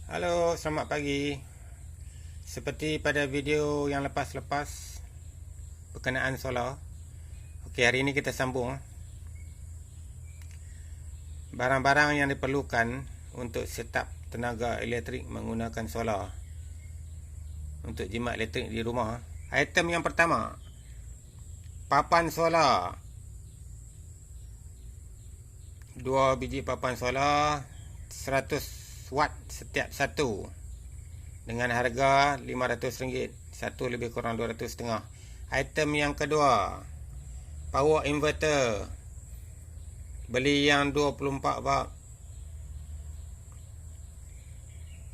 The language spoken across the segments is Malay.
Halo, selamat pagi. Seperti pada video yang lepas-lepas berkenaan solar. Okey, hari ini kita sambung barang-barang yang diperlukan untuk setup tenaga elektrik menggunakan solar untuk jimat elektrik di rumah. Item yang pertama, papan solar. 2 biji papan solar 100 watt setiap satu dengan harga RM500, satu lebih kurang 200 setengah. Item yang kedua, power inverter. Beli yang 24 volt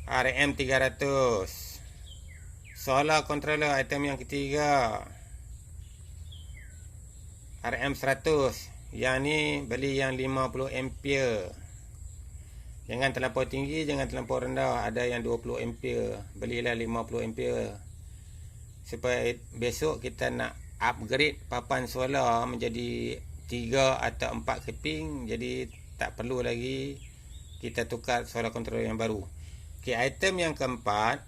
RM300. Solar controller item yang ketiga, RM100. Yang ni beli yang 50 ampere. Jangan terlampau tinggi, jangan terlampau rendah. Ada yang 20 ampere. Belilah 50 ampere. Supaya besok kita nak upgrade papan solar menjadi 3 atau 4 keping. Jadi tak perlu lagi kita tukar solar controller yang baru. Okay, item yang keempat,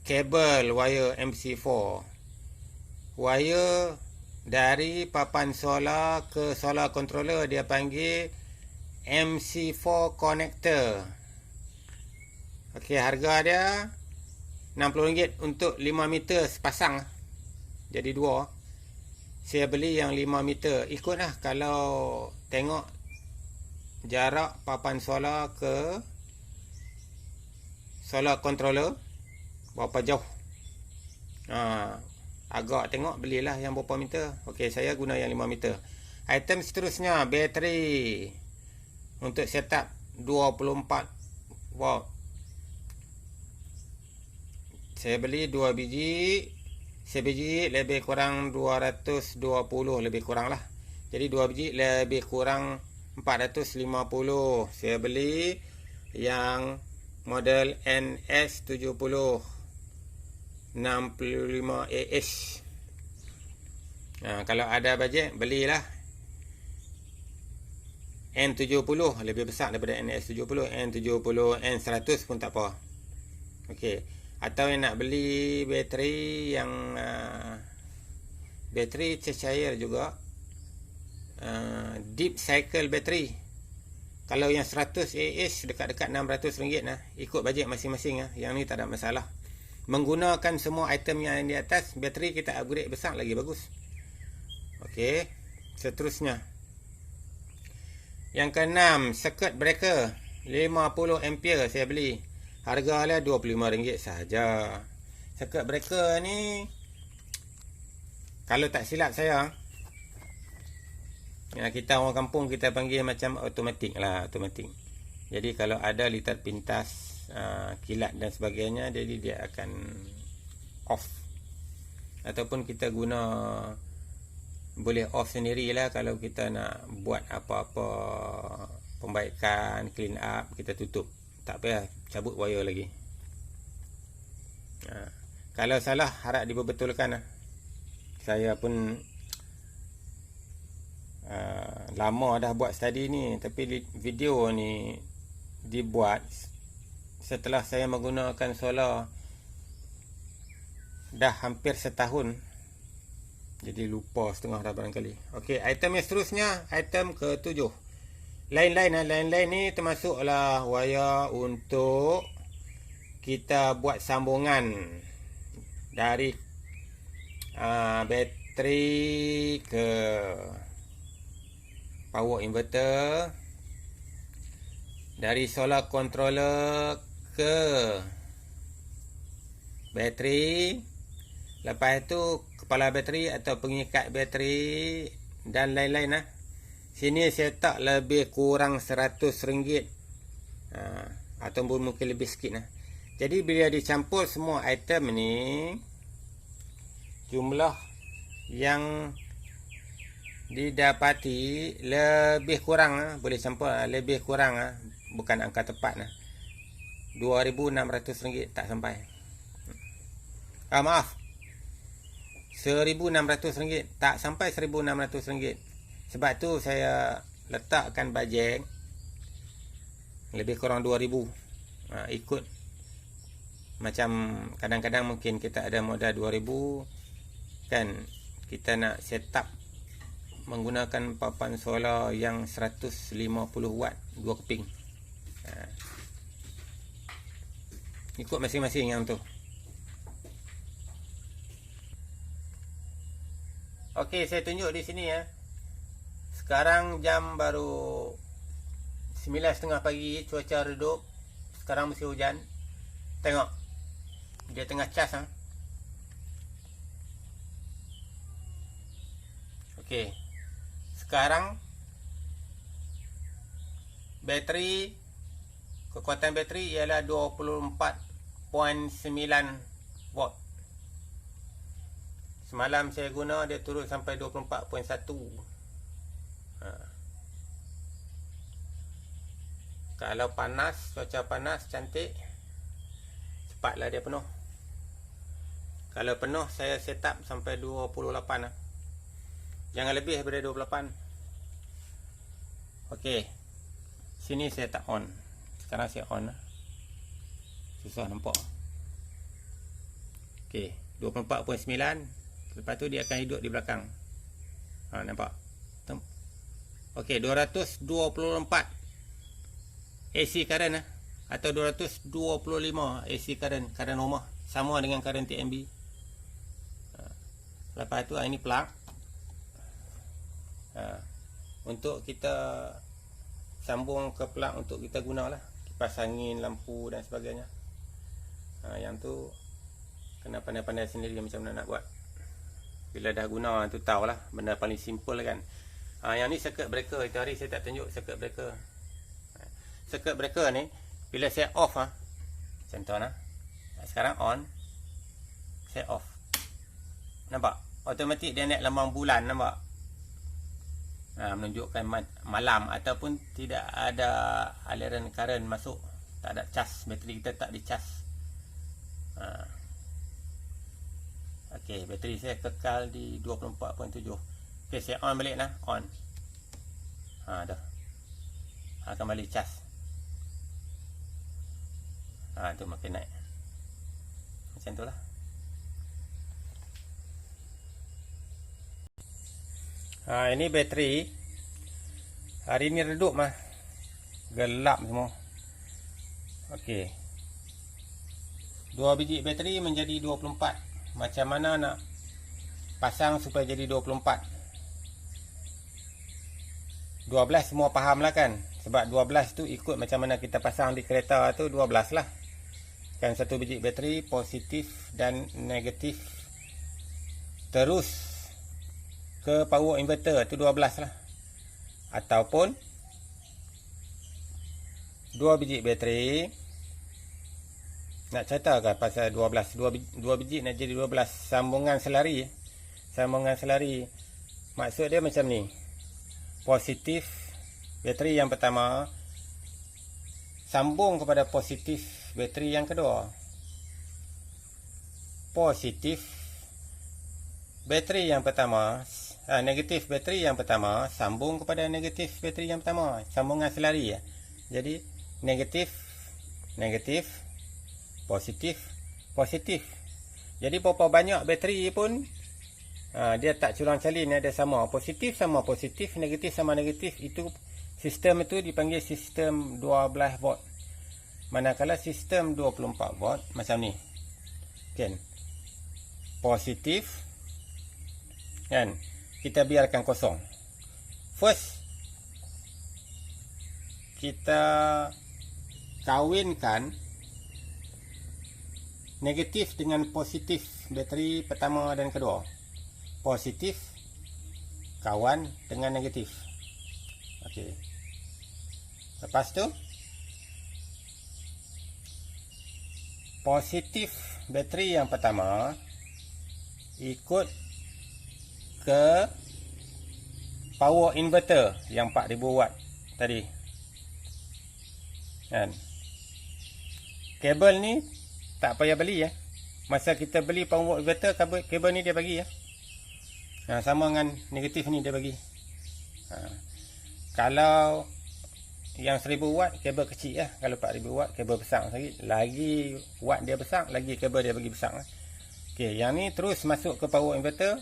kabel wire MC4. Wire dari papan solar ke solar controller dia panggil MC4 connector. Okey, harga dia RM60 untuk 5 meter sepasang. Jadi dua. Saya beli yang 5 meter. Ikutlah kalau tengok jarak papan solar ke solar controller berapa jauh. Agak tengok belilah yang berapa meter. Okey, saya guna yang 5 meter. Item seterusnya, bateri untuk setup 24 volt. Saya beli 2 biji. Sebiji lebih kurang 220 lebih kurang lah. Jadi 2 biji lebih kurang 450. Saya beli yang model NS70 65AH. Kalau ada bajet, belilah N70, lebih besar daripada NS70. N70, N100 pun tak apa. Okey. Atau yang nak beli bateri yang bateri cecair juga, deep cycle bateri. Kalau yang 100AH dekat-dekat RM600 lah. Ikut bajet masing-masing lah. Yang ni tak ada masalah. Menggunakan semua item yang di atas, bateri kita upgrade besar lagi bagus. Okey, seterusnya. Yang keenam, circuit breaker 50 ampere saya beli. Harga dia RM25 sahaja. Circuit breaker ni, kalau tak silap saya, kita orang kampung kita panggil macam automatik lah, automatik. Jadi kalau ada litar pintas, kilat dan sebagainya, jadi dia akan off. Ataupun kita guna boleh off sendirilah. Kalau kita nak buat apa-apa pembaikan, clean up, kita tutup, tak payah cabut wire lagi. Kalau salah harap diperbetulkan. Saya pun lama dah buat study ni, tapi video ni dibuat setelah saya menggunakan solar dah hampir setahun. Jadi lupa setengah dah barangkali. Okey, item yang seterusnya, item ke-7. Lain-lain ni termasuklah wire untuk kita buat sambungan dari bateri ke power inverter, dari solar controller ke bateri, lepas tu kepala bateri atau pengikat bateri dan lain-lain lah. Sini saya tak lebih kurang RM100, ataupun mungkin lebih sikit lah. Jadi bila dicampur semua item ni, jumlah yang didapati lebih kurang, boleh campur lebih kurang, bukan angka tepat lah, RM2,600 tak sampai. Maaf, RM1,600, tak sampai RM1,600. Sebab tu saya letakkan bajet lebih kurang 2,000. ikut macam kadang-kadang mungkin kita ada modal 2000 kan, kita nak set up menggunakan papan solar yang 150 watt 2 keping. Ikut masing-masing yang tu. Okey, saya tunjuk di sini ya. Sekarang jam baru 9.30 pagi, cuaca redup. Sekarang musim hujan. Tengok, dia tengah cas ha. Okey. Sekarang bateri, kekuatan bateri ialah 24.9 volt. Semalam saya guna, dia turun sampai 24.1. Kalau panas, cuaca panas cantik, cepatlah dia penuh. Kalau penuh saya set up sampai 28 lah. Jangan lebih daripada 28. Okey. Sini saya tak on. Sekarang saya on lah. Susah nampak. Okey, 24.9. Lepas tu dia akan hidup di belakang. Nampak? Okey, 224 AC current lah, atau 225 AC current rumah, sama dengan current TMB. Lepas tu ini plug. Untuk kita sambung ke plug untuk kita guna lah, kipas angin, lampu dan sebagainya. Yang tu kena pandai-pandai sendiri macam mana nak buat. Bila dah guna tu tahulah, benda paling simple kan. Yang ni circuit breaker. Itu hari saya tak tunjuk circuit breaker. Circuit breaker ni bila saya off contoh sekarang on, saya off, nampak automatik dia naik lambang bulan, nampak, menunjukkan malam ataupun tidak ada aliran current masuk, tak ada cas, bateri kita tak di cas. Okey, bateri saya kekal di 24.7. Okey, saya on balik lah, on. Dah akan balik cas. Tu makin naik. Macam tu lah. Ini bateri. Hari ni redup mah. Gelap semua. Okey. 2 biji bateri menjadi 24. Macam mana nak pasang supaya jadi 24? 12 semua faham lah kan. Sebab 12 tu ikut macam mana kita pasang di kereta tu, 12 lah. Kan satu biji bateri positif dan negatif terus ke power inverter tu 12 lah. Ataupun 2 biji bateri, nak cerita kan pasal 12, 2 biji nak jadi 12, sambungan selari. Sambungan selari maksud dia macam ni. Positif bateri yang pertama sambung kepada positif bateri yang kedua. Positif bateri yang pertama, negatif bateri yang pertama sambung kepada negatif bateri yang pertama. Sambungan selari ya. Jadi negatif, negatif, positif, positif. Jadi berapa banyak bateri pun dia tak curang calin, dia sama positif sama positif, negatif sama negatif. Itu sistem itu dipanggil sistem 12 volt. Manakala sistem 24 volt macam ni kan, positif kan, kita biarkan kosong. First kita kawinkan negatif dengan positif bateri pertama dan kedua. Positif kawan dengan negatif. Okey. Lepas tu positif bateri yang pertama ikut ke power inverter yang 4000 watt tadi kan. Kabel ni tak payah beli ya. Masa kita beli power inverter, kabel ni dia bagi ya. Sama dengan negatif ni dia bagi. Kalau yang 1000 watt kabel kecil lah. Kalau 4000 watt kabel besar sikit. Lagi watt dia besar, lagi kabel dia bagi besar lah. Okey, yang ni terus masuk ke power inverter.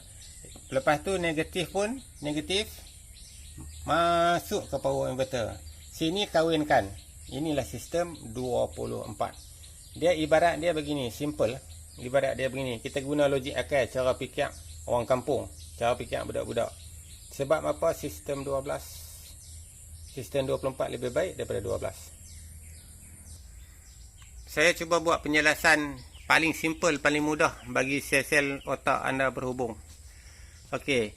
Lepas tu negatif pun, negatif masuk ke power inverter. Sini kawinkan. Inilah sistem 24. Dia ibarat dia begini, simple. Ibarat dia begini. Kita guna logik akal, cara fikir orang kampung, cara fikir budak-budak. Sebab apa sistem 12? Sistem 24 lebih baik daripada 12. Saya cuba buat penjelasan paling simple, paling mudah bagi sel-sel otak anda berhubung. Okey.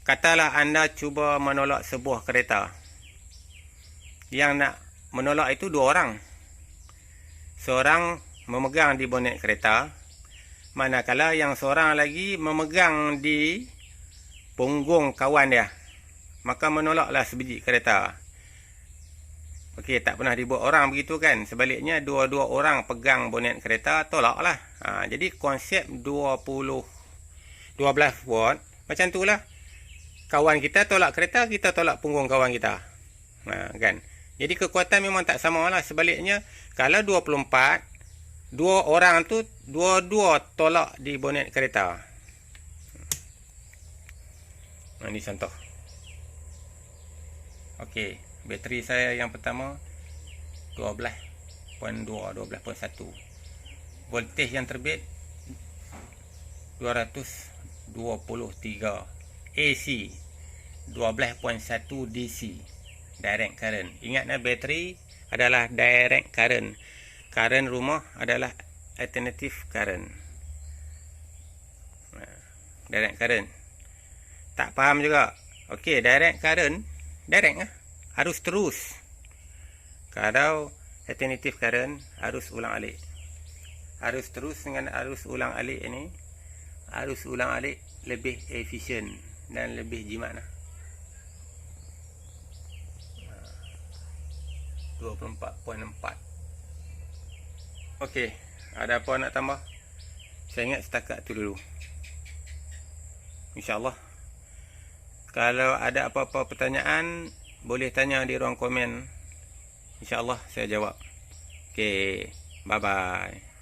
Katalah anda cuba menolak sebuah kereta. Yang nak menolak itu 2 orang. Seorang memegang di bonet kereta, manakala yang seorang lagi memegang di punggung kawan dia. Maka menolaklah sebiji kereta. Okey, tak pernah dibuat orang begitu kan. Sebaliknya, 2 orang pegang bonet kereta, tolaklah. Jadi konsep 12 watt macam tu lah. Kawan kita tolak kereta, kita tolak punggung kawan kita. Kan? Jadi kekuatan memang tak sama lah. Sebaliknya, kalau 24, 2 orang tu dua-dua tolak di bonet kereta. Ini contoh. Okey, bateri saya yang pertama 12.2, 12.1. Voltage yang terbit 223 AC, 12.1 DC direct current. Ingatlah bateri adalah direct current. Current rumah adalah alternative current. Direct current. Tak faham juga. Okey, direct current, direct lah. Arus terus. Kalau alternative current, arus ulang alik. Arus terus dengan arus ulang alik ini, arus ulang alik lebih efisien dan lebih jimat lah. 24.4. Okey, ada apa nak tambah? Saya ingat setakat tu dulu. InsyaAllah. Kalau ada apa-apa pertanyaan, boleh tanya di ruang komen. InsyaAllah saya jawab. Okey, bye-bye.